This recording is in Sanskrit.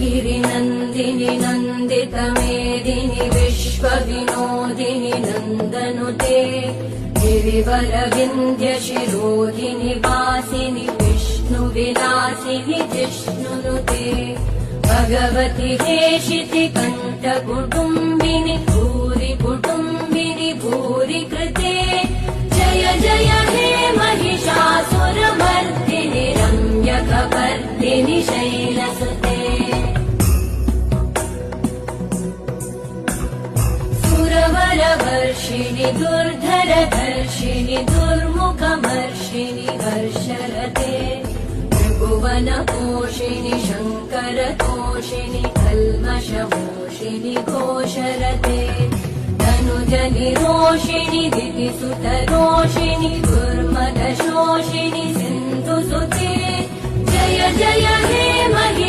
गिरिनन्दिनि नन्दितमेदिनि विश्वविनोदिनि नन्दनुते गिरिवरविन्ध्यशिरोधिनि वासिनि विष्णुविलासिनि जिष्णुनुते भगवति हेशिति कण्ठकुटुम्बिनि भूरि कुटुम्बिनि भूरि कृते जय जय हे महिषासुरमर्दिनि रम्यकपर्दिनि शैलसुते सुरवरवर्षिणि दुर्धरधर्षिणि दुर्मुखमर्षिणि हर्षरते त्रिभुवनपोषिणि शङ्करतोषिणि कल्मषमोषिणि घोषरते तनुजनिरोषिणि दितिसुतरोषिणि दुर्मदशोषिणि सिन्धुसुते जय जय हे